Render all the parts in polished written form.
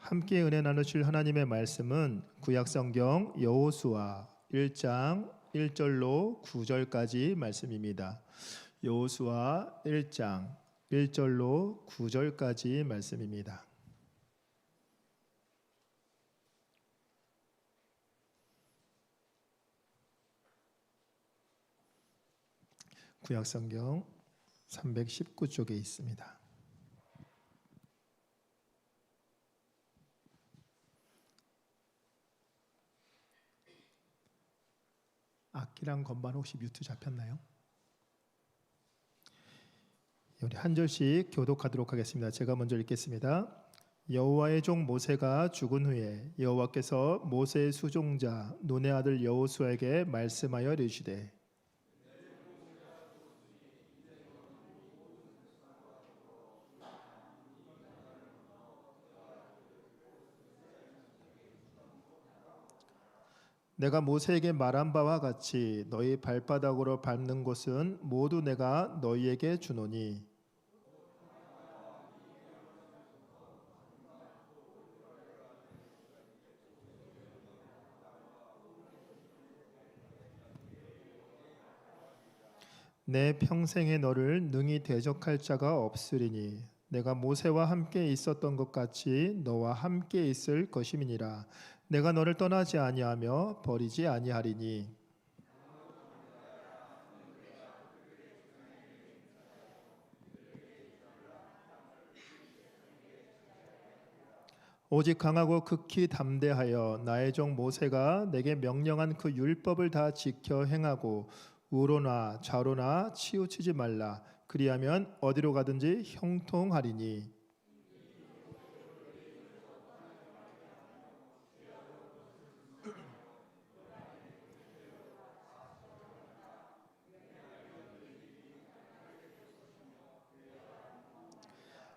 함께 은혜 나누실 하나님의 말씀은 구약성경 여호수아 1장 1절로 9절까지 말씀입니다. 여호수아 1장 1절로 9절까지 말씀입니다. 구약성경 319쪽에 있습니다. 악기랑 건반 혹시 뮤트 잡혔나요? 우리 한 절씩 교독하도록 하겠습니다. 제가 먼저 읽겠습니다. 여호와의 종 모세가 죽은 후에 여호와께서 모세의 수종자 눈의 아들 여호수아에게 말씀하여 이르시되 내가 모세에게 말한 바와 같이 너희 발바닥으로 밟는 곳은 모두 내가 너희에게 주노니 내 평생에 너를 능히 대적할 자가 없으리니 내가 모세와 함께 있었던 것 같이 너와 함께 있을 것임이니라. 내가 너를 떠나지 아니하며 버리지 아니하리니 오직 강하고 극히 담대하여 나의 종 모세가 내게 명령한 그 율법을 다 지켜 행하고 우로나 좌로나 치우치지 말라. 그리하면 어디로 가든지 형통하리니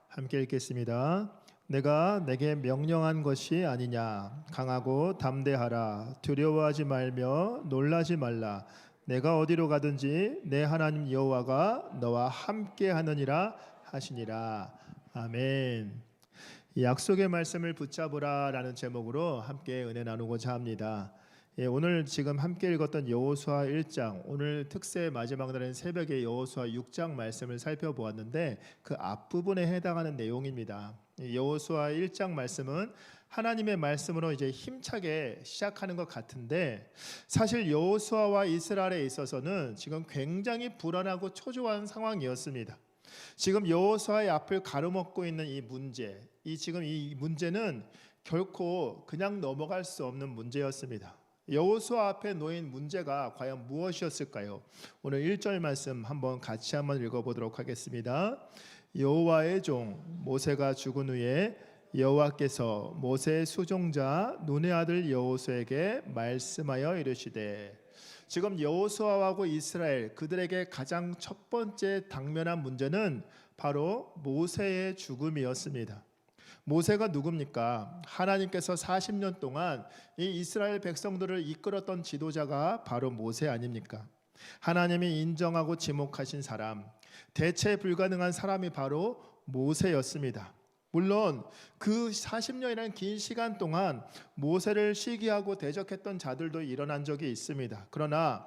함께 읽겠습니다. 내가 내게 명령한 것이 아니냐. 강하고 담대하라. 두려워하지 말며 놀라지 말라. 내가 어디로 가든지 내 하나님 여호와가 너와 함께 하느니라 하시니라. 아멘. 약속의 말씀을 붙잡으라라는 제목으로 함께 은혜 나누고자 합니다. 오늘 지금 함께 읽었던 여호수아 1장, 오늘 특세 마지막 날인 새벽에 여호수아 6장 말씀을 살펴보았는데 그 앞부분에 해당하는 내용입니다. 여호수아 1장 말씀은 하나님의 말씀으로 이제 힘차게 시작하는 것 같은데 사실 여호수아와 이스라엘에 있어서는 지금 굉장히 불안하고 초조한 상황이었습니다. 지금 여호수아의 앞을 가로막고 있는 이 문제, 지금 이 문제는 결코 그냥 넘어갈 수 없는 문제였습니다. 여호수아 앞에 놓인 문제가 과연 무엇이었을까요? 오늘 1절 말씀 같이 한번 읽어보도록 하겠습니다. 여호와의 종 모세가 죽은 후에 여호와께서 모세의 수종자 눈의 아들 여호수아에게 말씀하여 이르시되 지금 여호수아하고 이스라엘 그들에게 가장 첫 번째 당면한 문제는 바로 모세의 죽음이었습니다. 모세가 누굽니까? 하나님께서 40년 동안 이 이스라엘 백성들을 이끌었던 지도자가 바로 모세 아닙니까? 하나님이 인정하고 지목하신 사람, 대체 불가능한 사람이 바로 모세였습니다. 물론 그 40년이라는 긴 시간 동안 모세를 시기하고 대적했던 자들도 일어난 적이 있습니다. 그러나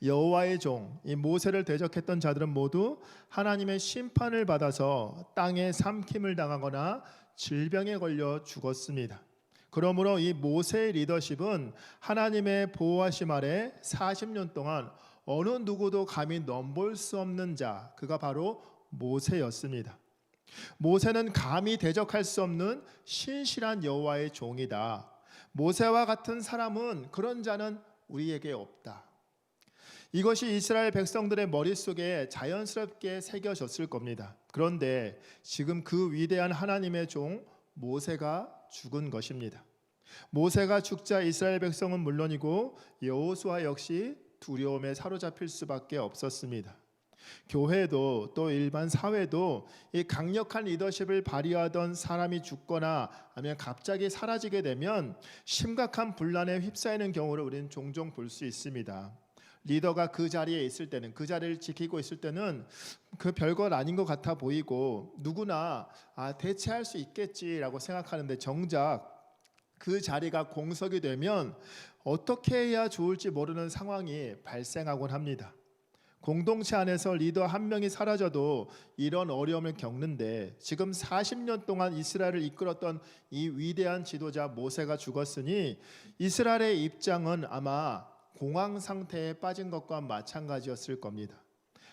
여호와의 종, 이 모세를 대적했던 자들은 모두 하나님의 심판을 받아서 땅에 삼킴을 당하거나 질병에 걸려 죽었습니다. 그러므로 이 모세의 리더십은 하나님의 보호하심 아래 40년 동안 어느 누구도 감히 넘볼 수 없는 자, 그가 바로 모세였습니다. 모세는 감히 대적할 수 없는 신실한 여호와의 종이다. 모세와 같은 사람은 그런 자는 우리에게 없다. 이것이 이스라엘 백성들의 머릿속에 자연스럽게 새겨졌을 겁니다. 그런데 지금 그 위대한 하나님의 종 모세가 죽은 것입니다. 모세가 죽자 이스라엘 백성은 물론이고 여호수아 역시 두려움에 사로잡힐 수밖에 없었습니다. 교회도 또 일반 사회도 이 강력한 리더십을 발휘하던 사람이 죽거나 아니면 갑자기 사라지게 되면 심각한 분란에 휩싸이는 경우를 우리는 종종 볼 수 있습니다. 리더가 그 자리에 있을 때는, 그 자리를 지키고 있을 때는 그 별것 아닌 것 같아 보이고 누구나 대체할 수 있겠지라고 생각하는데, 정작 그 자리가 공석이 되면 어떻게 해야 좋을지 모르는 상황이 발생하곤 합니다. 공동체 안에서 리더 한 명이 사라져도 이런 어려움을 겪는데, 지금 40년 동안 이스라엘을 이끌었던 이 위대한 지도자 모세가 죽었으니 이스라엘의 입장은 아마 공황 상태에 빠진 것과 마찬가지였을 겁니다.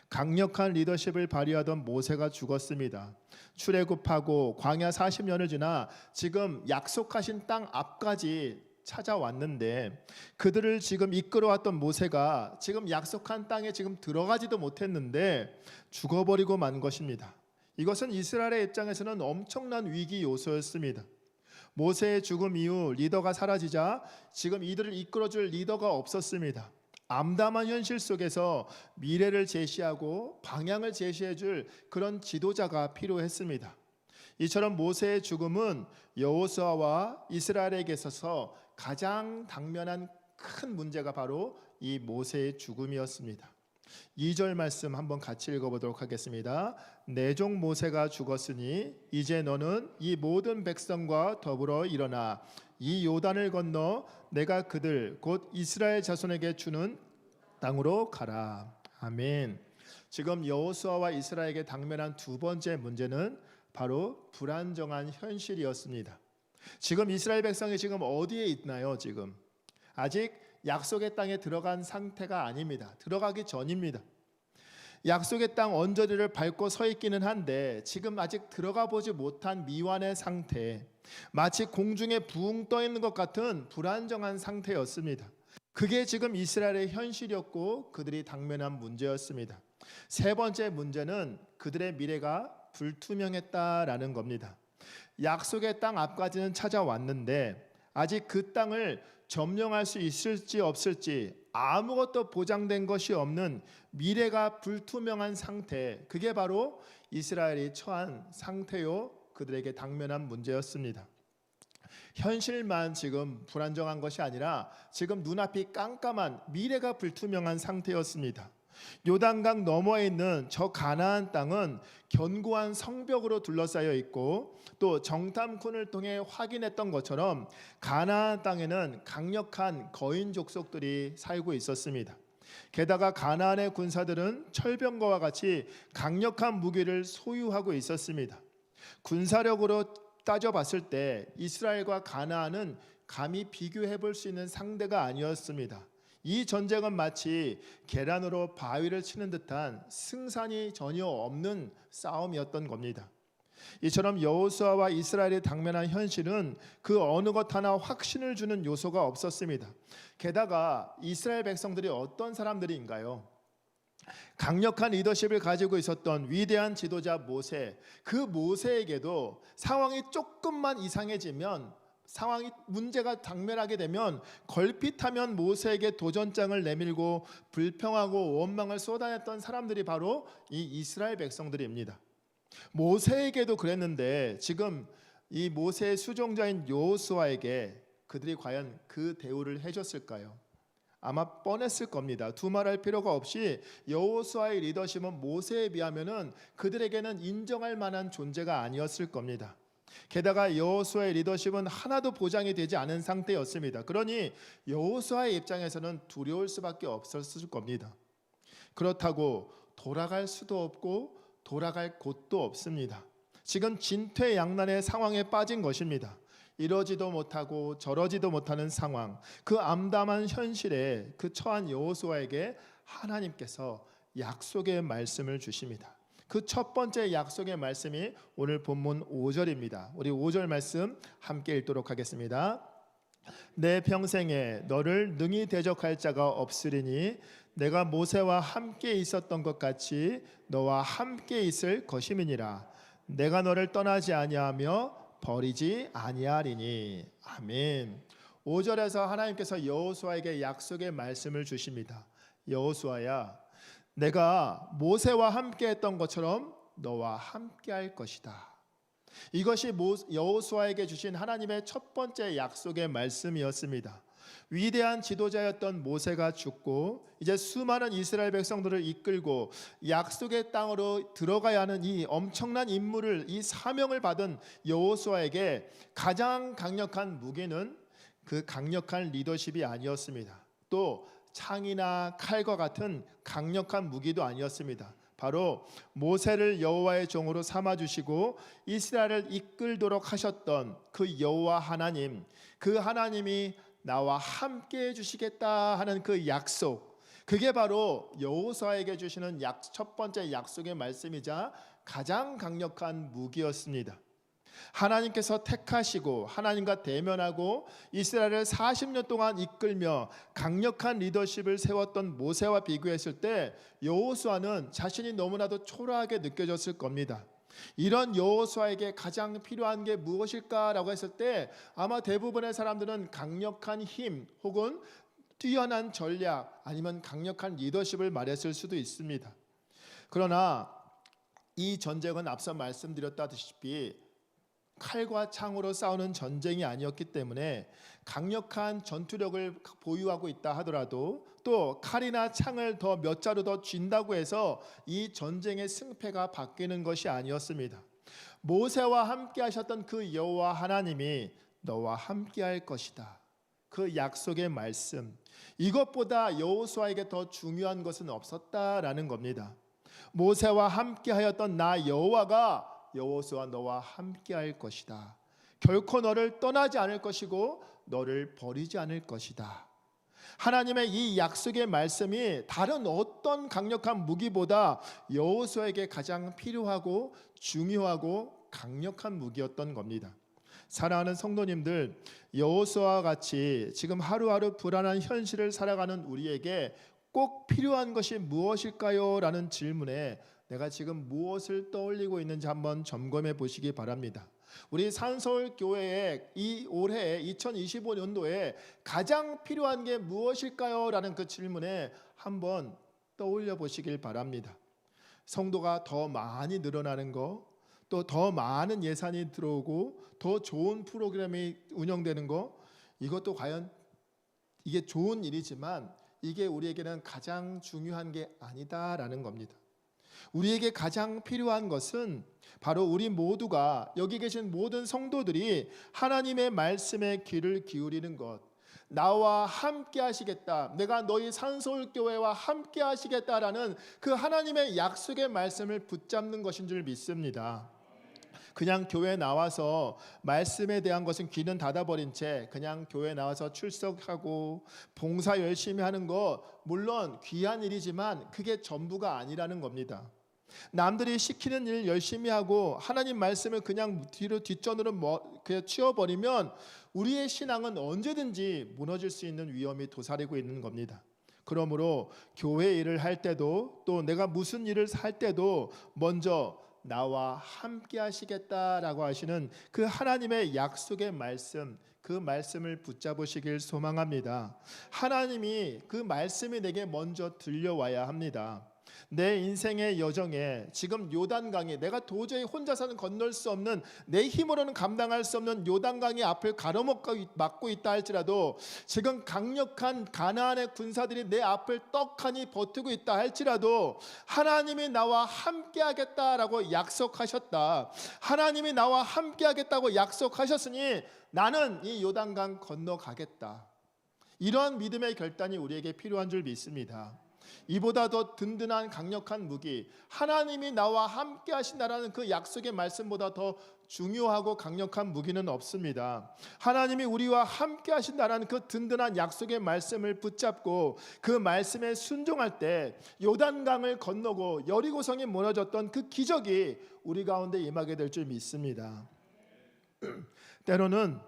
강력한 리더십을 발휘하던 모세가 죽었습니다. 출애굽하고 광야 40년을 지나 지금 약속하신 땅 앞까지 찾아왔는데, 그들을 지금 이끌어왔던 모세가 지금 약속한 땅에 지금 들어가지도 못했는데 죽어버리고 만 것입니다. 이것은 이스라엘의 입장에서는 엄청난 위기 요소였습니다. 모세의 죽음 이후 리더가 사라지자 지금 이들을 이끌어줄 리더가 없었습니다. 암담한 현실 속에서 미래를 제시하고 방향을 제시해줄 그런 지도자가 필요했습니다. 이처럼 모세의 죽음은 여호수아와 이스라엘에게 있어서 가장 당면한 큰 문제가 바로 이 모세의 죽음이었습니다. 2절 말씀 한번 같이 읽어보도록 하겠습니다. 내 종 모세가 죽었으니 이제 너는 이 모든 백성과 더불어 일어나 이 요단을 건너 내가 그들 곧 이스라엘 자손에게 주는 땅으로 가라. 아멘. 지금 여호수아와 이스라엘에게 당면한 두 번째 문제는 바로 불안정한 현실이었습니다. 지금 이스라엘 백성이 지금 어디에 있나요? 지금 아직 약속의 땅에 들어간 상태가 아닙니다. 들어가기 전입니다. 약속의 땅 언저리를 밟고 서 있기는 한데 지금 아직 들어가 보지 못한 미완의 상태, 마치 공중에 붕 떠 있는 것 같은 불안정한 상태였습니다. 그게 지금 이스라엘의 현실이었고 그들이 당면한 문제였습니다. 세 번째 문제는 그들의 미래가 불투명했다라는 겁니다. 약속의 땅 앞까지는 찾아왔는데 아직 그 땅을 점령할 수 있을지 없을지 아무것도 보장된 것이 없는 미래가 불투명한 상태, 그게 바로 이스라엘이 처한 상태요 그들에게 당면한 문제였습니다. 현실만 지금 불안정한 것이 아니라 지금 눈앞이 깜깜한 미래가 불투명한 상태였습니다. 요단강 너머에 있는 저 가나안 땅은 견고한 성벽으로 둘러싸여 있고, 또 정탐꾼을 통해 확인했던 것처럼 가나안 땅에는 강력한 거인 족속들이 살고 있었습니다. 게다가 가나안의 군사들은 철병거와 같이 강력한 무기를 소유하고 있었습니다. 군사력으로 따져봤을 때 이스라엘과 가나안은 감히 비교해 볼 수 있는 상대가 아니었습니다. 이 전쟁은 마치 계란으로 바위를 치는 듯한 승산이 전혀 없는 싸움이었던 겁니다. 이처럼 여호수아와 이스라엘이 당면한 현실은 그 어느 것 하나 확신을 주는 요소가 없었습니다. 게다가 이스라엘 백성들이 어떤 사람들인가요? 강력한 리더십을 가지고 있었던 위대한 지도자 모세, 그 모세에게도 상황이 조금만 이상해지면, 상황이 문제가 당면하게 되면 걸핏하면 모세에게 도전장을 내밀고 불평하고 원망을 쏟아냈던 사람들이 바로 이 이스라엘 백성들입니다. 모세에게도 그랬는데 지금 이 모세의 수종자인 여호수아에게 그들이 과연 그 대우를 해줬을까요? 아마 뻔했을 겁니다. 두말할 필요가 없이 여호수아의 리더십은 모세에 비하면은 그들에게는 인정할 만한 존재가 아니었을 겁니다. 게다가 여호수아의 리더십은 하나도 보장이 되지 않은 상태였습니다. 그러니 여호수아의 입장에서는 두려울 수밖에 없었을 겁니다. 그렇다고 돌아갈 수도 없고 돌아갈 곳도 없습니다. 지금 진퇴양난의 상황에 빠진 것입니다. 이러지도 못하고 저러지도 못하는 상황, 그 암담한 현실에 그 처한 여호수아에게 하나님께서 약속의 말씀을 주십니다. 그 첫 번째 약속의 말씀이 오늘 본문 5절입니다. 우리 5절 말씀 함께 읽도록 하겠습니다. 내 평생에 너를 능히 대적할 자가 없으리니 내가 모세와 함께 있었던 것 같이 너와 함께 있을 것임이니라. 내가 너를 떠나지 아니하며 버리지 아니하리니. 아멘. 5절에서 하나님께서 여호수아에게 약속의 말씀을 주십니다. 여호수아야, 내가 모세와 함께 했던 것처럼 너와 함께 할 것이다. 이것이 여호수아에게 주신 하나님의 첫 번째 약속의 말씀이었습니다. 위대한 지도자였던 모세가 죽고 이제 수많은 이스라엘 백성들을 이끌고 약속의 땅으로 들어가야 하는 이 엄청난 임무를, 이 사명을 받은 여호수아에게 가장 강력한 무기는 그 강력한 리더십이 아니었습니다. 또 창이나 칼과 같은 강력한 무기도 아니었습니다. 바로 모세를 여호와의 종으로 삼아 주시고 이스라엘을 이끌도록 하셨던 그 여호와 하나님, 그 하나님이 나와 함께 해 주시겠다 하는 그 약속, 그게 바로 여호수아에게 주시는 첫 번째 약속의 말씀이자 가장 강력한 무기였습니다. 하나님께서 택하시고 하나님과 대면하고 이스라엘을 40년 동안 이끌며 강력한 리더십을 세웠던 모세와 비교했을 때 여호수아는 자신이 너무나도 초라하게 느껴졌을 겁니다. 이런 여호수아에게 가장 필요한 게 무엇일까라고 했을 때 아마 대부분의 사람들은 강력한 힘 혹은 뛰어난 전략 아니면 강력한 리더십을 말했을 수도 있습니다. 그러나 이 전쟁은 앞서 말씀드렸다시피 칼과 창으로 싸우는 전쟁이 아니었기 때문에 강력한 전투력을 보유하고 있다 하더라도 또 칼이나 창을 더 몇 자루 더 쥔다고 해서 이 전쟁의 승패가 바뀌는 것이 아니었습니다. 모세와 함께 하셨던 그 여호와 하나님이 너와 함께 할 것이다. 그 약속의 말씀, 이것보다 여호수아에게 더 중요한 것은 없었다라는 겁니다. 모세와 함께 하였던 나 여호와가 여호수아 너와 함께 할 것이다. 결코 너를 떠나지 않을 것이고 너를 버리지 않을 것이다. 하나님의 이 약속의 말씀이 다른 어떤 강력한 무기보다 여호수아에게 가장 필요하고 중요하고 강력한 무기였던 겁니다. 사랑하는 성도님들, 여호수아와 같이 지금 하루하루 불안한 현실을 살아가는 우리에게 꼭 필요한 것이 무엇일까요? 라는 질문에 내가 지금 무엇을 떠올리고 있는지 한번 점검해 보시기 바랍니다. 우리 산서울교회에 이 올해 2025년도에 가장 필요한 게 무엇일까요? 라는 그 질문에 한번 떠올려 보시길 바랍니다. 성도가 더 많이 늘어나는 거, 또 더 많은 예산이 들어오고 더 좋은 프로그램이 운영되는 거, 이것도 과연 이게 좋은 일이지만 이게 우리에게는 가장 중요한 게 아니다라는 겁니다. 우리에게 가장 필요한 것은 바로 우리 모두가, 여기 계신 모든 성도들이 하나님의 말씀에 귀를 기울이는 것, 나와 함께 하시겠다, 내가 너희 산서울교회와 함께 하시겠다라는 그 하나님의 약속의 말씀을 붙잡는 것인 줄 믿습니다. 그냥 교회에 나와서 말씀에 대한 것은 귀는 닫아버린 채 그냥 교회에 나와서 출석하고 봉사 열심히 하는 거 물론 귀한 일이지만 그게 전부가 아니라는 겁니다. 남들이 시키는 일 열심히 하고 하나님 말씀을 그냥 뒤로 뒷전으로 그냥 치워버리면 우리의 신앙은 언제든지 무너질 수 있는 위험이 도사리고 있는 겁니다. 그러므로 교회 일을 할 때도 또 내가 무슨 일을 할 때도 먼저 나와 함께 하시겠다라고 하시는 그 하나님의 약속의 말씀, 그 말씀을 붙잡으시길 소망합니다. 하나님이 그 말씀이 내게 먼저 들려와야 합니다. 내 인생의 여정에 지금 요단강이, 내가 도저히 혼자서는 건널 수 없는, 내 힘으로는 감당할 수 없는 요단강이 앞을 가로막고 있다 할지라도, 지금 강력한 가나안의 군사들이 내 앞을 떡하니 버티고 있다 할지라도 하나님이 나와 함께 하겠다라고 약속하셨다. 하나님이 나와 함께 하겠다고 약속하셨으니 나는 이 요단강 건너가겠다. 이러한 믿음의 결단이 우리에게 필요한 줄 믿습니다. 이보다 더 든든한 강력한 무기, 하나님이 나와 함께 하신다라는 그 약속의 말씀보다 더 중요하고 강력한 무기는 없습니다. 하나님이 우리와 함께 하신다라는 그 든든한 약속의 말씀을 붙잡고 그 말씀에 순종할 때 요단강을 건너고 여리고성이 무너졌던 그 기적이 우리 가운데 임하게 될 줄 믿습니다. 때로는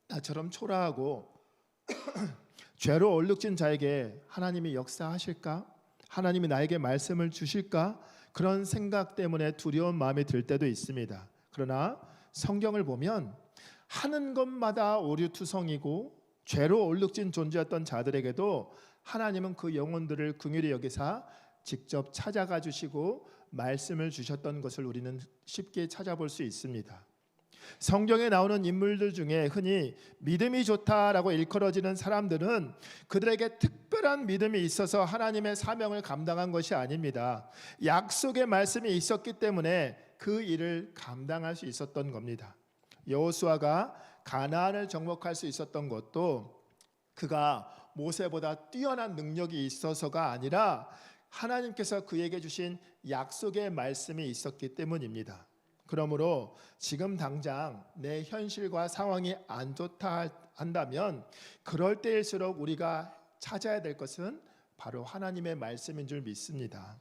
나처럼 초라하고 죄로 얼룩진 자에게 하나님이 역사하실까? 하나님이 나에게 말씀을 주실까? 그런 생각 때문에 두려운 마음이 들 때도 있습니다. 그러나 성경을 보면 하는 것마다 오류투성이고 죄로 얼룩진 존재였던 자들에게도 하나님은 그 영혼들을 긍휼히 여기사 직접 찾아가 주시고 말씀을 주셨던 것을 우리는 쉽게 찾아볼 수 있습니다. 성경에 나오는 인물들 중에 흔히 믿음이 좋다라고 일컬어지는 사람들은 그들에게 특별한 믿음이 있어서 하나님의 사명을 감당한 것이 아닙니다. 약속의 말씀이 있었기 때문에 그 일을 감당할 수 있었던 겁니다. 여호수아가 가나안을 정복할 수 있었던 것도 그가 모세보다 뛰어난 능력이 있어서가 아니라 하나님께서 그에게 주신 약속의 말씀이 있었기 때문입니다. 그러므로 지금 당장 내 현실과 상황이 안 좋다 한다면 그럴 때일수록 우리가 찾아야 될 것은 바로 하나님의 말씀인 줄 믿습니다.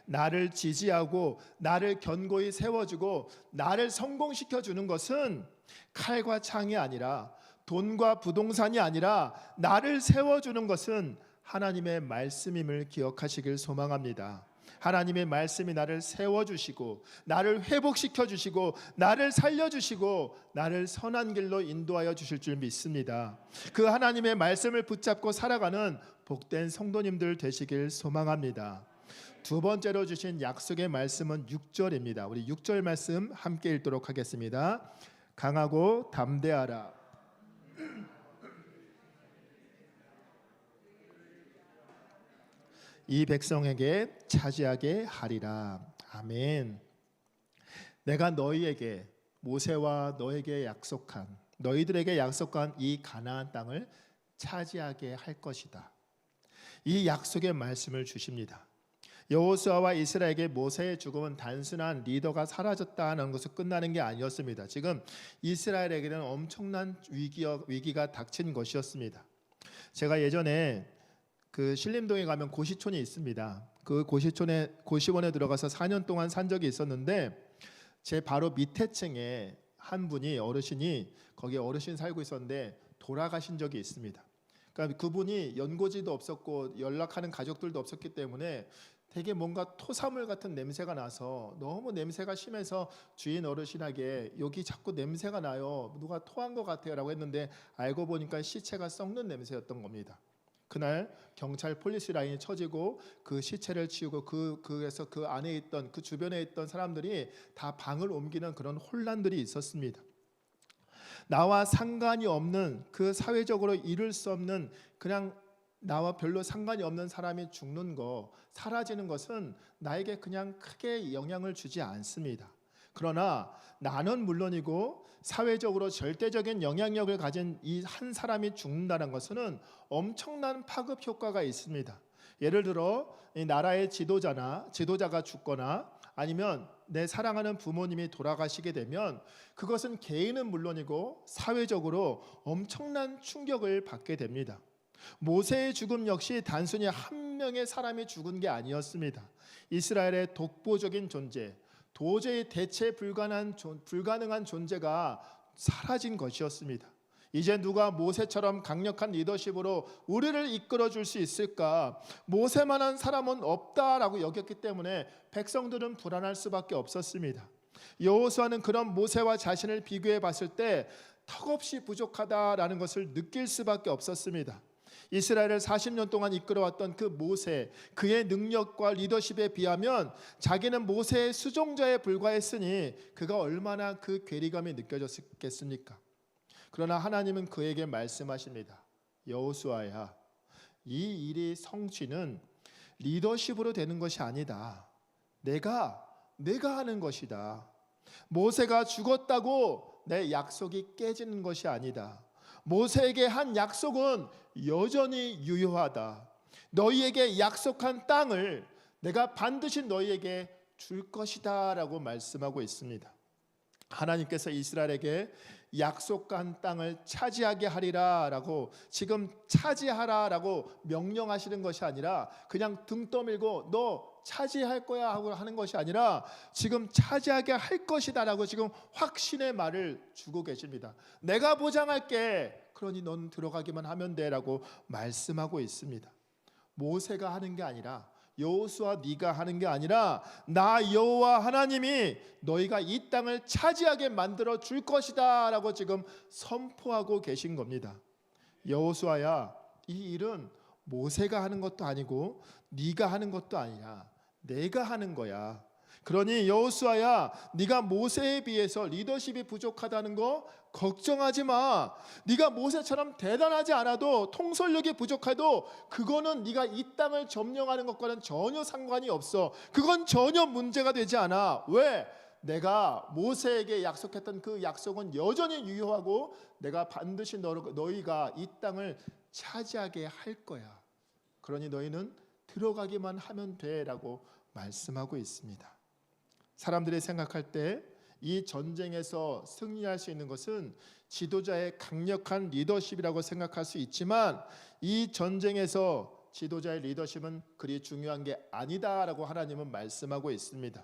나를 지지하고 나를 견고히 세워주고 나를 성공시켜 주는 것은 칼과 창이 아니라 돈과 부동산이 아니라 나를 세워주는 것은 하나님의 말씀임을 기억하시길 소망합니다. 하나님의 말씀이 나를 세워주시고 나를 회복시켜주시고 나를 살려주시고 나를 선한 길로 인도하여 주실 줄 믿습니다. 그 하나님의 말씀을 붙잡고 살아가는 복된 성도님들 되시길 소망합니다. 두 번째로 주신 약속의 말씀은 6절입니다. 우리 6절 말씀 함께 읽도록 하겠습니다. 강하고 담대하라. 이 백성에게 차지하게 하리라. 아멘. 내가 너희에게 모세와 너에게 약속한 너희들에게 약속한 이 가나안 땅을 차지하게 할 것이다. 이 약속의 말씀을 주십니다. 여호수아와 이스라엘에게 모세의 죽음은 단순한 리더가 사라졌다는 것으로 끝나는 게 아니었습니다. 지금 이스라엘에게는 엄청난 위기가 닥친 것이었습니다. 제가 예전에 그 신림동에 가면 고시촌이 있습니다. 그 고시원에 들어가서 4년 동안 산 적이 있었는데 제 바로 밑에 층에 한 분이 어르신이 거기에 어르신 살고 있었는데 돌아가신 적이 있습니다. 그러니까 그분이 연고지도 없었고 연락하는 가족들도 없었기 때문에 되게 뭔가 토사물 같은 냄새가 나서 너무 냄새가 심해서 주인 어르신에게 여기 자꾸 냄새가 나요. 누가 토한 것 같아요 라고 했는데 알고 보니까 시체가 썩는 냄새였던 겁니다. 그날 경찰 폴리스 라인이 쳐지고 그 시체를 치우고 그래서 그 안에 있던 그 주변에 있던 사람들이 다 방을 옮기는 그런 혼란들이 있었습니다. 나와 상관이 없는 그 사회적으로 이룰 수 없는 그냥 나와 별로 상관이 없는 사람이 죽는 거, 사라지는 것은 나에게 그냥 크게 영향을 주지 않습니다. 그러나 나는 물론이고 사회적으로 절대적인 영향력을 가진 이 한 사람이 죽는다는 것은 엄청난 파급 효과가 있습니다. 예를 들어 이 나라의 지도자가 죽거나 아니면 내 사랑하는 부모님이 돌아가시게 되면 그것은 개인은 물론이고 사회적으로 엄청난 충격을 받게 됩니다. 모세의 죽음 역시 단순히 한 명의 사람이 죽은 게 아니었습니다. 이스라엘의 독보적인 존재, 도저히 대체 불가능한 존재가 사라진 것이었습니다. 이제 누가 모세처럼 강력한 리더십으로 우리를 이끌어 줄 수 있을까? 모세만한 사람은 없다라고 여겼기 때문에 백성들은 불안할 수밖에 없었습니다. 여호수아는 그런 모세와 자신을 비교해 봤을 때 턱없이 부족하다라는 것을 느낄 수밖에 없었습니다. 이스라엘을 40년 동안 이끌어왔던 그 모세, 그의 능력과 리더십에 비하면 자기는 모세의 수종자에 불과했으니 그가 얼마나 그 괴리감이 느껴졌겠습니까? 그러나 하나님은 그에게 말씀하십니다. 여호수아야, 이 일이 성취는 리더십으로 되는 것이 아니다. 내가 하는 것이다. 모세가 죽었다고 내 약속이 깨지는 것이 아니다. 모세에게 한 약속은 여전히 유효하다. 너희에게 약속한 땅을 내가 반드시 너희에게 줄 것이다 라고 말씀하고 있습니다. 하나님께서 이스라엘에게 약속한 땅을 차지하게 하리라 라고 지금 차지하라 라고 명령하시는 것이 아니라 그냥 등 떠밀고 너 차지할 거야 하고 하는 것이 아니라 지금 차지하게 할 것이다 라고 지금 확신의 말을 주고 계십니다. 내가 보장할게. 그러니 넌 들어가기만 하면 돼 라고 말씀하고 있습니다. 모세가 하는 게 아니라 여호수아 네가 하는 게 아니라 나 여호와 하나님이 너희가 이 땅을 차지하게 만들어 줄 것이다 라고 지금 선포하고 계신 겁니다. 여호수아야, 이 일은 모세가 하는 것도 아니고 네가 하는 것도 아니야. 내가 하는 거야. 그러니 여호수아야, 네가 모세에 비해서 리더십이 부족하다는 거 걱정하지 마. 네가 모세처럼 대단하지 않아도, 통솔력이 부족해도 그거는 네가 이 땅을 점령하는 것과는 전혀 상관이 없어. 그건 전혀 문제가 되지 않아. 왜? 내가 모세에게 약속했던 그 약속은 여전히 유효하고 내가 반드시 너희가 이 땅을 차지하게 할 거야. 그러니 너희는 들어가기만 하면 돼라고 말씀하고 있습니다. 사람들이 생각할 때 이 전쟁에서 승리할 수 있는 것은 지도자의 강력한 리더십이라고 생각할 수 있지만, 이 전쟁에서 지도자의 리더십은 그리 중요한 게 아니다라고 하나님은 말씀하고 있습니다.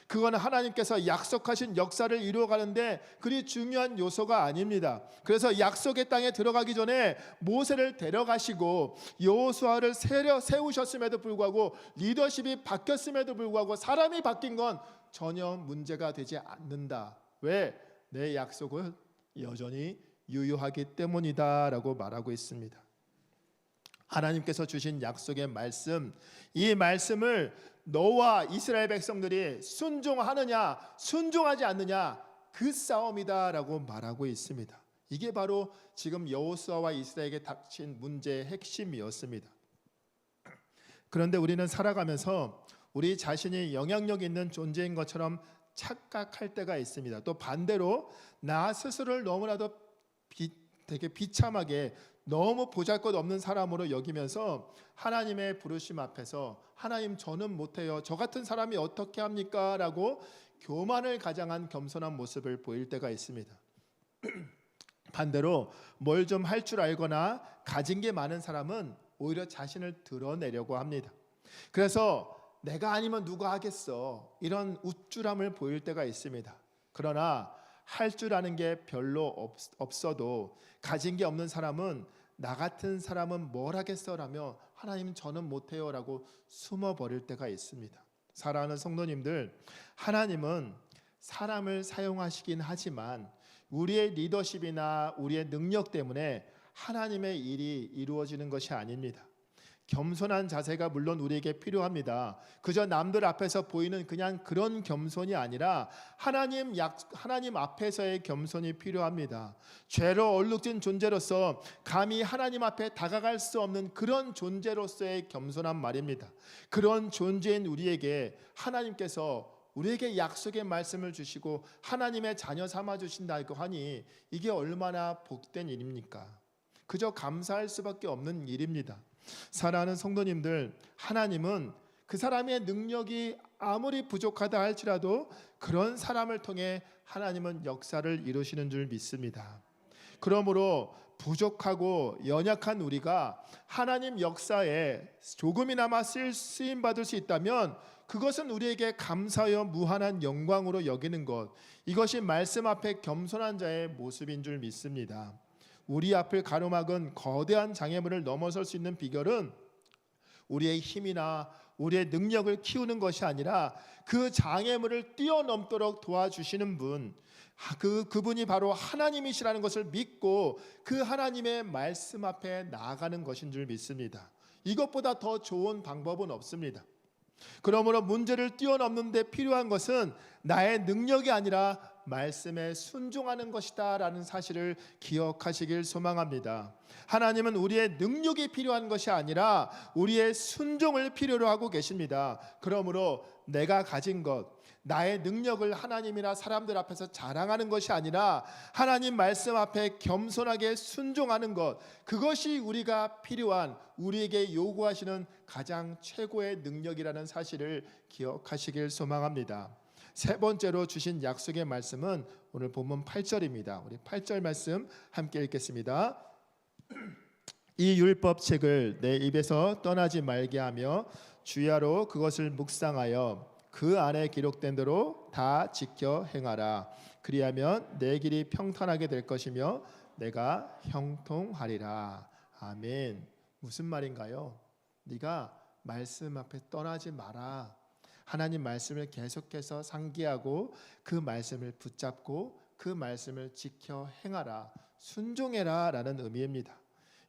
그건 하나님께서 약속하신 역사를 이루어가는데 그리 중요한 요소가 아닙니다. 그래서 약속의 땅에 들어가기 전에 모세를 데려가시고 여호수아를 세우셨음에도 불구하고, 리더십이 바뀌었음에도 불구하고 사람이 바뀐 건 전혀 문제가 되지 않는다. 왜? 내 약속은 여전히 유효하기 때문이다 라고 말하고 있습니다. 하나님께서 주신 약속의 말씀, 이 말씀을 너와 이스라엘 백성들이 순종하느냐 순종하지 않느냐, 그 싸움이다라고 말하고 있습니다. 이게 바로 지금 여호수아와 이스라엘에게 닥친 문제의 핵심이었습니다. 그런데 우리는 살아가면서 우리 자신이 영향력 있는 존재인 것처럼 착각할 때가 있습니다. 또 반대로 나 스스로를 너무나도 되게 비참하게, 너무 보잘것없는 사람으로 여기면서 하나님의 부르심 앞에서 하나님, 저는 못해요, 저 같은 사람이 어떻게 합니까? 라고 교만을 가장한 겸손한 모습을 보일 때가 있습니다. 반대로 뭘 좀 할 줄 알거나 가진 게 많은 사람은 오히려 자신을 드러내려고 합니다. 그래서 내가 아니면 누가 하겠어, 이런 우쭐함을 보일 때가 있습니다. 그러나 할 줄 아는 게 별로 없어도, 가진 게 없는 사람은 나 같은 사람은 뭘 하겠어라며 하나님, 저는 못해요 라고 숨어버릴 때가 있습니다. 사랑하는 성도님들, 하나님은 사람을 사용하시긴 하지만 우리의 리더십이나 우리의 능력 때문에 하나님의 일이 이루어지는 것이 아닙니다. 겸손한 자세가 물론 우리에게 필요합니다. 그저 남들 앞에서 보이는 그냥 그런 겸손이 아니라 하나님 앞에서의 겸손이 필요합니다. 죄로 얼룩진 존재로서 감히 하나님 앞에 다가갈 수 없는 그런 존재로서의 겸손한 말입니다. 그런 존재인 우리에게 하나님께서 우리에게 약속의 말씀을 주시고 하나님의 자녀 삼아 주신다고 하니 이게 얼마나 복된 일입니까? 그저 감사할 수밖에 없는 일입니다. 사랑하는 성도님들, 하나님은 그 사람의 능력이 아무리 부족하다 할지라도 그런 사람을 통해 하나님은 역사를 이루시는 줄 믿습니다. 그러므로 부족하고 연약한 우리가 하나님 역사에 조금이나마 쓰임 받을 수 있다면 그것은 우리에게 감사여 무한한 영광으로 여기는 것, 이것이 말씀 앞에 겸손한 자의 모습인 줄 믿습니다. 우리 앞을 가로막은 거대한 장애물을 넘어설 수 있는 비결은 우리의 힘이나 우리의 능력을 키우는 것이 아니라 그 장애물을 뛰어넘도록 도와주시는 분, 그분이 바로 하나님이시라는 것을 믿고 그 하나님의 말씀 앞에 나아가는 것인 줄 믿습니다. 이것보다 더 좋은 방법은 없습니다. 그러므로 문제를 뛰어넘는 데 필요한 것은 나의 능력이 아니라 말씀에 순종하는 것이다 라는 사실을 기억하시길 소망합니다. 하나님은 우리의 능력이 필요한 것이 아니라 우리의 순종을 필요로 하고 계십니다. 그러므로 내가 가진 것, 나의 능력을 하나님이나 사람들 앞에서 자랑하는 것이 아니라 하나님 말씀 앞에 겸손하게 순종하는 것, 그것이 우리가 필요한, 우리에게 요구하시는 가장 최고의 능력이라는 사실을 기억하시길 소망합니다. 세 번째로 주신 약속의 말씀은 오늘 본문 8절입니다. 우리 8절 말씀 함께 읽겠습니다. 이 율법책을 내 입에서 떠나지 말게 하며 주야로 그것을 묵상하여 그 안에 기록된 대로 다 지켜 행하라. 그리하면 내 길이 평탄하게 될 것이며 내가 형통하리라. 아멘. 무슨 말인가요? 네가 말씀 앞에 떠나지 마라. 하나님 말씀을 계속해서 상기하고 그 말씀을 붙잡고 그 말씀을 지켜 행하라, 순종해라 라는 의미입니다.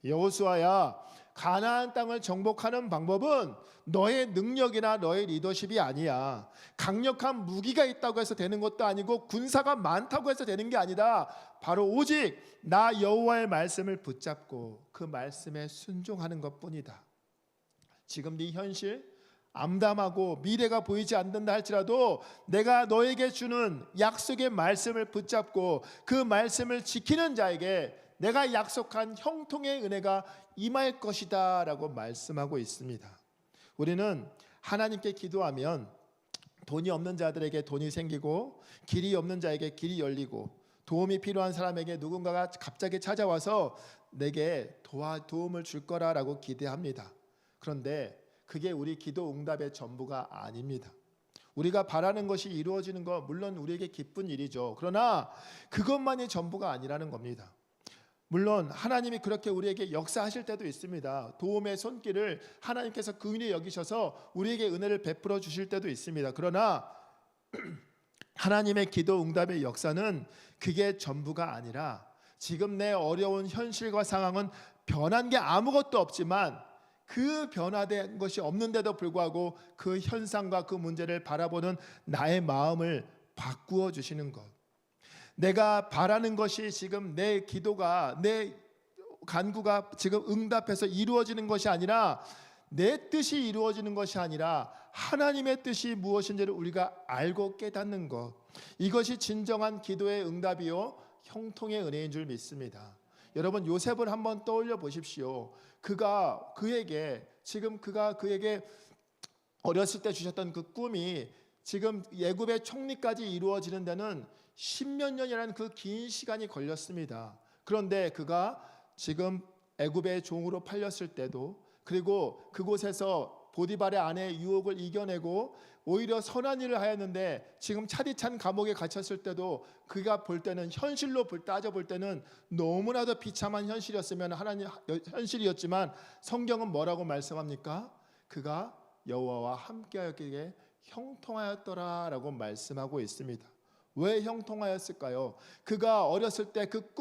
여호수아야, 가나안 땅을 정복하는 방법은 너의 능력이나 너의 리더십이 아니야. 강력한 무기가 있다고 해서 되는 것도 아니고 군사가 많다고 해서 되는 게 아니다. 바로 오직 나 여호와의 말씀을 붙잡고 그 말씀에 순종하는 것뿐이다. 지금 네 현실 암담하고 미래가 보이지 않는다 할지라도 내가 너에게 주는 약속의 말씀을 붙잡고 그 말씀을 지키는 자에게 내가 약속한 형통의 은혜가 임할 것이다 라고 말씀하고 있습니다. 우리는 하나님께 기도하면 돈이 없는 자들에게 돈이 생기고 길이 없는 자에게 길이 열리고 도움이 필요한 사람에게 누군가가 갑자기 찾아와서 내게 도움을 줄 거라고 기대합니다. 그런데 그게 우리 기도 응답의 전부가 아닙니다. 우리가 바라는 것이 이루어지는 것 물론 우리에게 기쁜 일이죠. 그러나 그것만이 전부가 아니라는 겁니다. 물론 하나님이 그렇게 우리에게 역사하실 때도 있습니다. 도움의 손길을 하나님께서 긍휼히 여기셔서 우리에게 은혜를 베풀어 주실 때도 있습니다. 그러나 하나님의 기도 응답의 역사는 그게 전부가 아니라 지금 내 어려운 현실과 상황은 변한 게 아무것도 없지만 그 변화된 것이 없는데도 불구하고 그 현상과 그 문제를 바라보는 나의 마음을 바꾸어 주시는 것. 내가 바라는 것이 지금 내 기도가 내 간구가 지금 응답해서 이루어지는 것이 아니라 내 뜻이 이루어지는 것이 아니라 하나님의 뜻이 무엇인지를 우리가 알고 깨닫는 것. 이것이 진정한 기도의 응답이요 형통의 은혜인 줄 믿습니다. 여러분 요셉을 한번 떠올려 보십시오. 그가 그에게 어렸을 때 주셨던 그 꿈이 지금 애굽의 총리까지 이루어지는 데는 10몇 년이라는 그 긴 시간이 걸렸습니다. 그런데 그가 지금 애굽의 종으로 팔렸을 때도 그리고 그곳에서 보디발의 아내의 유혹을 이겨내고 오히려 선한 일을 하였는데 지금 차디찬 감옥에 갇혔을 때도 그가 볼 때는 현실로 따져볼 때는 너무나도 비참한 현실이었으면 하나님 현실이었지만 성경은 뭐라고 말씀합니까? 그가 여호와와 함께하였기에 형통하였더라라고 말씀하고 있습니다. 왜 형통하였을까요? 그가 어렸을 때 그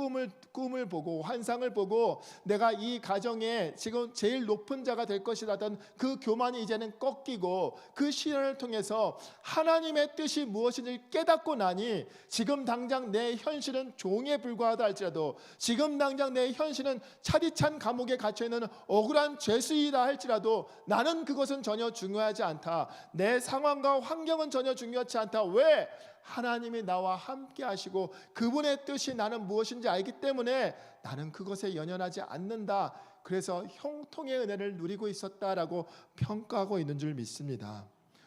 꿈을 보고 환상을 보고 내가 이 가정에 지금 제일 높은 자가 될 것이라던 그 교만이 이제는 꺾이고 그 시련을 통해서 하나님의 뜻이 무엇인지 깨닫고 나니 지금 당장 내 현실은 종에 불과하다 할지라도 지금 당장 내 현실은 차디찬 감옥에 갇혀있는 억울한 죄수이다 할지라도 나는 그것은 전혀 중요하지 않다. 내 상황과 환경은 전혀 중요하지 않다. 왜? 하나님이 나와 함께 하시고 그분의 뜻이 나는 무엇인지 알기 때문에 나는 그것에 연연하지 않는다. 그래서 형통의 은혜를 누리고 있었다라고 평가하고 있는 줄 믿습니다.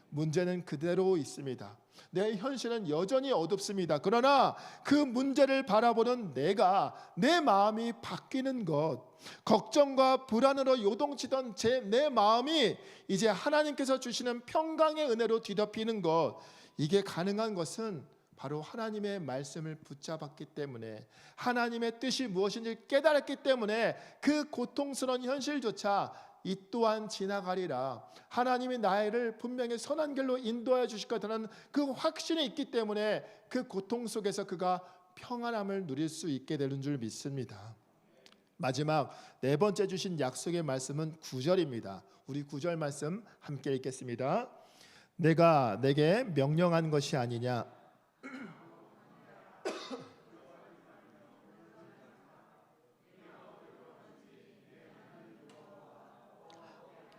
문제는 그대로 있습니다. 내 현실은 여전히 어둡습니다. 그러나 그 문제를 바라보는 내 마음이 바뀌는 것, 걱정과 불안으로 요동치던 내 마음이 이제 하나님께서 주시는 평강의 은혜로 뒤덮이는 것, 이게 가능한 것은 바로 하나님의 말씀을 붙잡았기 때문에 하나님의 뜻이 무엇인지 깨달았기 때문에 그 고통스러운 현실조차 이 또한 지나가리라. 하나님이 나를 분명히 선한 길로 인도하여 주실 거라는 그 확신이 있기 때문에 그 고통 속에서 그가 평안함을 누릴 수 있게 되는 줄 믿습니다. 마지막 네 번째 주신 약속의 말씀은 9절입니다. 우리 9절 말씀 함께 읽겠습니다. 내가 내게 명령한 것이 아니냐.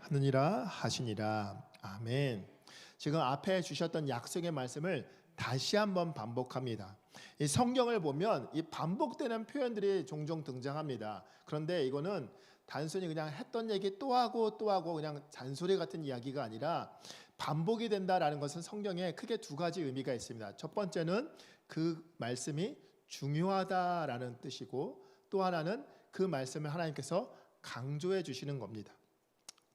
하느니라 하시니라. 아멘. 지금 앞에 주셨던 약속의 말씀을 다시 한번 반복합니다. 이 성경을 보면 이 반복되는 표현들이 종종 등장합니다. 그런데 이거는 단순히 그냥 했던 얘기 또 하고 또 하고 그냥 잔소리 같은 이야기가 아니라 반복이 된다라는 것은 성경에 크게 두 가지 의미가 있습니다. 첫 번째는 그 말씀이 중요하다라는 뜻이고 또 하나는 그 말씀을 하나님께서 강조해 주시는 겁니다.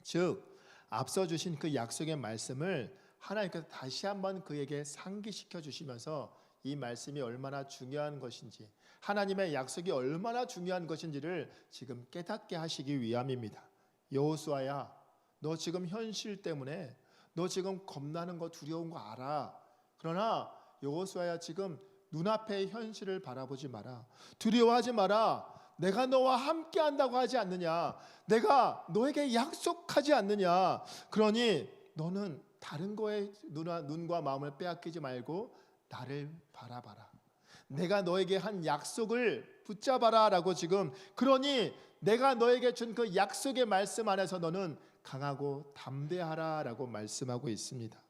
즉 앞서 주신 그 약속의 말씀을 하나님께서 다시 한번 그에게 상기시켜 주시면서 이 말씀이 얼마나 중요한 것인지 하나님의 약속이 얼마나 중요한 것인지를 지금 깨닫게 하시기 위함입니다. 여호수아야, 너 지금 현실 때문에 너 지금 겁나는 거 두려운 거 알아. 그러나 여호수아야 지금 눈앞의 현실을 바라보지 마라. 두려워하지 마라. 내가 너와 함께 한다고 하지 않느냐? 내가 너에게 약속하지 않느냐? 그러니 너는 다른 거에 눈과 마음을 빼앗기지 말고 나를 바라봐라. 내가 너에게 한 약속을 붙잡아라 라고 지금, 그러니 내가 너에게 준 그 약속의 말씀 안에서 너는 강하고 담대하라 라고 말씀하고 있습니다.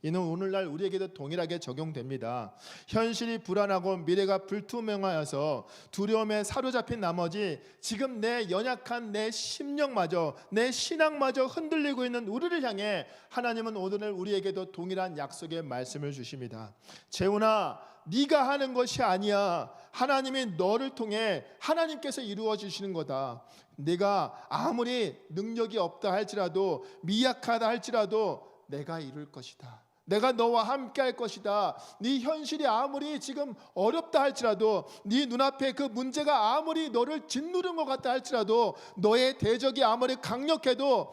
이는 오늘날 우리에게도 동일하게 적용됩니다. 현실이 불안하고 미래가 불투명하여서 두려움에 사로잡힌 나머지 지금 내 연약한 내 심령마저, 내 신앙마저 흔들리고 있는 우리를 향해 하나님은 오늘 우리에게도 동일한 약속의 말씀을 주십니다. 재훈아, 네가 하는 것이 아니야. 하나님이 너를 통해 하나님께서 이루어 주시는 거다. 네가 아무리 능력이 없다 할지라도, 미약하다 할지라도 내가 이룰 것이다. 내가 너와 함께 할 것이다. 네 현실이 아무리 지금 어렵다 할지라도, 네 눈앞에 그 문제가 아무리 너를 짓누른 것 같다 할지라도, 너의 대적이 아무리 강력해도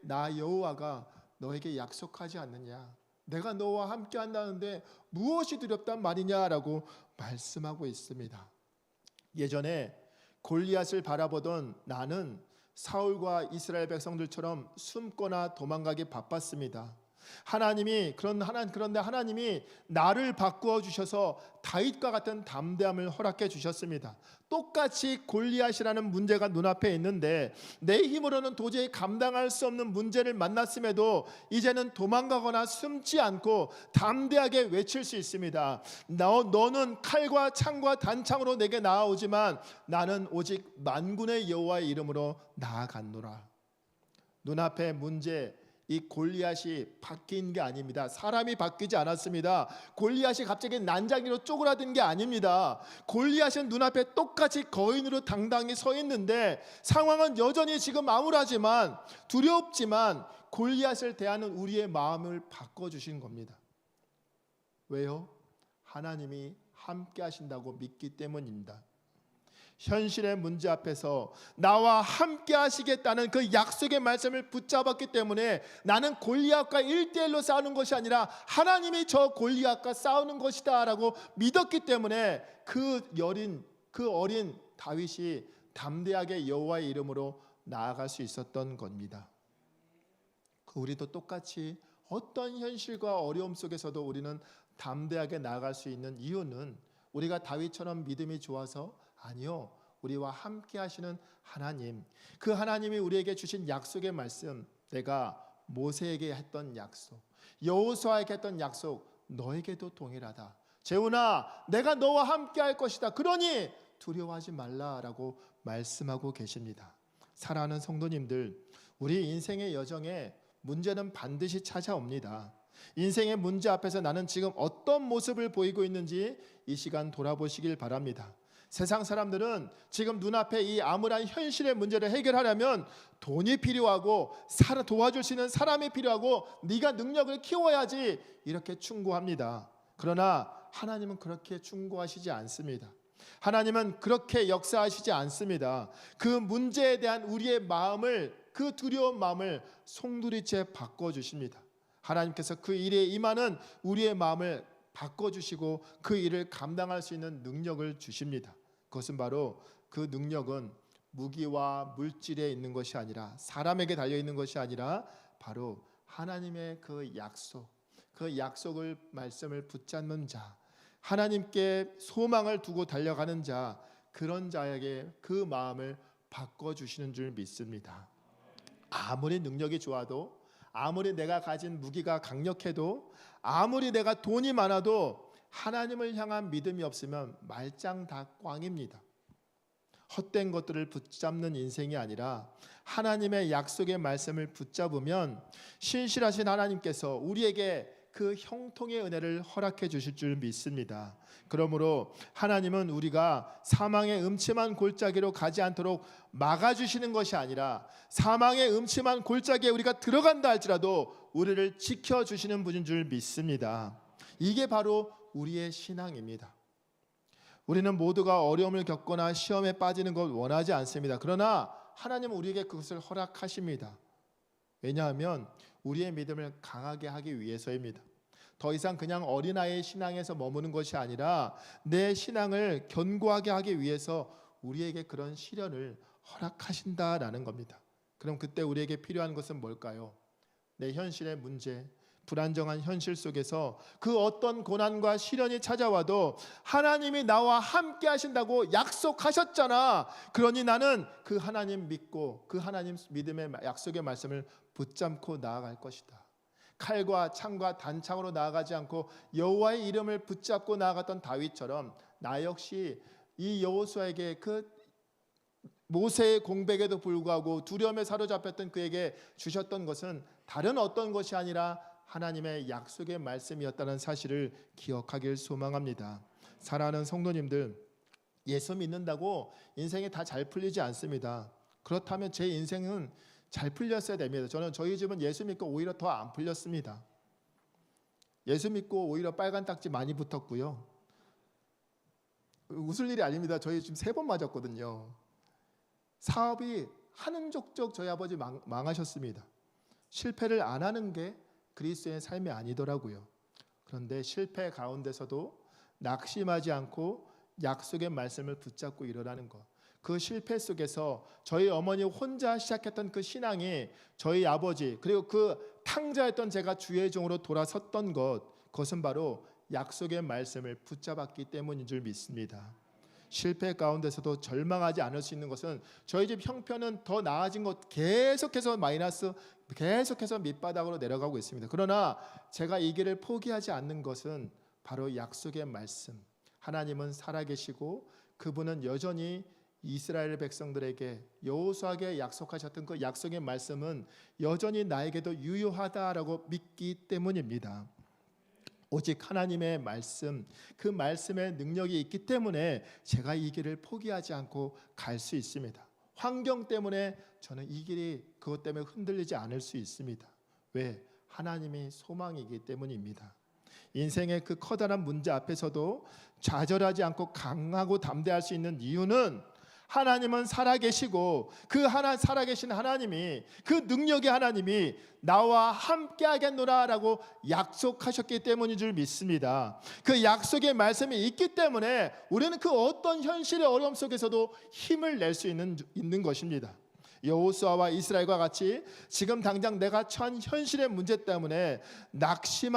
나 여호와가 너에게 약속하지 않느냐? 내가 너와 함께 한다는데 무엇이 두렵단 말이냐라고 말씀하고 있습니다. 예전에 골리앗을 바라보던 나는 사울과 이스라엘 백성들처럼 숨거나 도망가기 바빴습니다. 그런데 하나님이 나를 바꾸어 주셔서 다윗과 같은 담대함을 허락해 주셨습니다. 똑같이 골리앗이라는 문제가 눈앞에 있는데 내 힘으로는 도저히 감당할 수 없는 문제를 만났음에도 이제는 도망가거나 숨지 않고 담대하게 외칠 수 있습니다. 너는 칼과 창과 단창으로 내게 나아오지만 나는 오직 만군의 여호와의 이름으로 나아갔노라. 눈앞의 문제, 이 골리앗이 바뀐 게 아닙니다. 사람이 바뀌지 않았습니다. 골리앗이 갑자기 난장이로 쪼그라든 게 아닙니다. 골리앗은 눈앞에 똑같이 거인으로 당당히 서 있는데 상황은 여전히 지금 암울하지만, 두렵지만 골리앗을 대하는 우리의 마음을 바꿔주신 겁니다. 왜요? 하나님이 함께 하신다고 믿기 때문입니다. 현실의 문제 앞에서 나와 함께 하시겠다는 그 약속의 말씀을 붙잡았기 때문에 나는 골리앗과 1대1로 싸우는 것이 아니라 하나님이 저 골리앗과 싸우는 것이다 라고 믿었기 때문에 그 어린 다윗이 담대하게 여호와의 이름으로 나아갈 수 있었던 겁니다. 우리도 똑같이 어떤 현실과 어려움 속에서도 우리는 담대하게 나아갈 수 있는 이유는 우리가 다윗처럼 믿음이 좋아서? 아니요. 우리와 함께 하시는 하나님, 그 하나님이 우리에게 주신 약속의 말씀, 내가 모세에게 했던 약속, 여호수아에게 했던 약속, 너에게도 동일하다. 재훈아, 내가 너와 함께 할 것이다. 그러니 두려워하지 말라라고 말씀하고 계십니다. 사랑하는 성도님들, 우리 인생의 여정에 문제는 반드시 찾아옵니다. 인생의 문제 앞에서 나는 지금 어떤 모습을 보이고 있는지 이 시간 돌아보시길 바랍니다. 세상 사람들은 지금 눈앞에 이 암울한 현실의 문제를 해결하려면 돈이 필요하고 도와줄 수 있는 사람이 필요하고 네가 능력을 키워야지 이렇게 충고합니다. 그러나 하나님은 그렇게 충고하시지 않습니다. 하나님은 그렇게 역사하시지 않습니다. 그 문제에 대한 우리의 마음을, 그 두려운 마음을 송두리째 바꿔주십니다. 하나님께서 그 일에 임하는 우리의 마음을 바꿔주시고 그 일을 감당할 수 있는 능력을 주십니다. 그것은 바로, 그 능력은 무기와 물질에 있는 것이 아니라, 사람에게 달려있는 것이 아니라 바로 하나님의 그 약속을, 말씀을 붙잡는 자, 하나님께 소망을 두고 달려가는 자, 그런 자에게 그 마음을 바꿔주시는 줄 믿습니다. 아무리 능력이 좋아도, 아무리 내가 가진 무기가 강력해도, 아무리 내가 돈이 많아도 하나님을 향한 믿음이 없으면 말짱 다 꽝입니다. 헛된 것들을 붙잡는 인생이 아니라 하나님의 약속의 말씀을 붙잡으면 신실하신 하나님께서 우리에게 그 형통의 은혜를 허락해 주실 줄 믿습니다. 그러므로 하나님은 우리가 사망의 음침한 골짜기로 가지 않도록 막아주시는 것이 아니라, 사망의 음침한 골짜기에 우리가 들어간다 할지라도 우리를 지켜주시는 분인 줄 믿습니다. 이게 바로 우리의 신앙입니다. 우리는 모두가 어려움을 겪거나 시험에 빠지는 걸 원하지 않습니다. 그러나 하나님은 우리에게 그것을 허락하십니다. 왜냐하면 우리의 믿음을 강하게 하기 위해서입니다. 더 이상 그냥 어린아이의 신앙에서 머무는 것이 아니라 내 신앙을 견고하게 하기 위해서 우리에게 그런 시련을 허락하신다라는 겁니다. 그럼 그때 우리에게 필요한 것은 뭘까요? 내 현실의 문제, 불안정한 현실 속에서 그 어떤 고난과 시련이 찾아와도 하나님이 나와 함께 하신다고 약속하셨잖아. 그러니 나는 그 하나님 믿고 그 하나님 믿음의 약속의 말씀을 붙잡고 나아갈 것이다. 칼과 창과 단창으로 나아가지 않고 여호와의 이름을 붙잡고 나아갔던 다윗처럼 나 역시 이 여호수아에게 그 모세의 공백에도 불구하고 두려움에 사로잡혔던 그에게 주셨던 것은 다른 어떤 것이 아니라 하나님의 약속의 말씀이었다는 사실을 기억하길 소망합니다. 사랑하는 성도님들, 예수 믿는다고 인생이 다 잘 풀리지 않습니다. 그렇다면 제 인생은 잘 풀렸어야 됩니다. 저희 집은 예수 믿고 오히려 더 안 풀렸습니다. 예수 믿고 오히려 빨간 딱지 많이 붙었고요. 웃을 일이 아닙니다. 저희 지금 3번 맞았거든요. 사업이 하는 족족 저희 아버지 망하셨습니다. 실패를 안 하는 게 그리스도의 삶이 아니더라고요. 그런데 실패 가운데서도 낙심하지 않고 약속의 말씀을 붙잡고 일어나는 것, 그 실패 속에서 저희 어머니 혼자 시작했던 그 신앙이 저희 아버지 그리고 그 탕자였던 제가 주의 종으로 돌아섰던 그것은 바로 약속의 말씀을 붙잡았기 때문인 줄 믿습니다. 실패 가운데서도 절망하지 않을 수 있는 것은 저희 집 형편은 더 나아진 것 계속해서 마이너스 계속해서 밑바닥으로 내려가고 있습니다. 그러나 제가 이 길을 포기하지 않는 것은 바로 약속의 말씀. 하나님은 살아계시고 그분은 여전히 이스라엘 백성들에게 여호수아에게 약속하셨던 그 약속의 말씀은 여전히 나에게도 유효하다라고 믿기 때문입니다. 오직 하나님의 말씀, 그 말씀의 능력이 있기 때문에 제가 이 길을 포기하지 않고 갈 수 있습니다. 환경 때문에 저는 이 길이 그것 때문에 흔들리지 않을 수 있습니다. 왜? 하나님이 소망이기 때문입니다. 인생의 그 커다란 문제 앞에서도 좌절하지 않고 강하고 담대할 수 있는 이유는 하나님은 살아계시고 그 살아계신 하나님이 그 능력의 하나님이 나와 함께 하겠노라라고 약속하셨기 때문인 줄 믿습니다. 그 약속의 말씀이 있기 때문에 우리는 그 어떤 현실의 어려움 속에서도 힘을 낼 수 있는 것입니다. 여호수아와 이스라엘과 같이 지금 당장 내가 처한 현실의 문제 때문에 낙심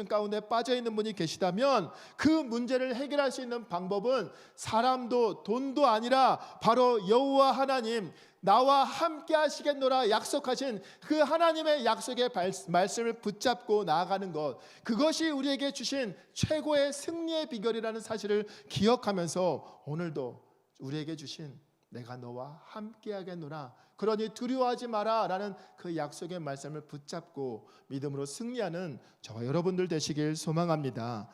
가운데 빠져 있는 분이 계시다면 그 문제를 해결할 수 있는 방법은 사람도 돈도 아니라 바로 여호와 하나님, 나와 함께 하시겠노라 약속하신 그 하나님의 약속의 말씀을 붙잡고 나아가는 것, 그것이 우리에게 주신 최고의 승리의 비결이라는 사실을 기억하면서 오늘도 우리에게 주신 내가 너와 함께 하겠노라, 그러니 두려워하지 마라 라는 그 약속의 말씀을 붙잡고 믿음으로 승리하는 저와 여러분들 되시길 소망합니다.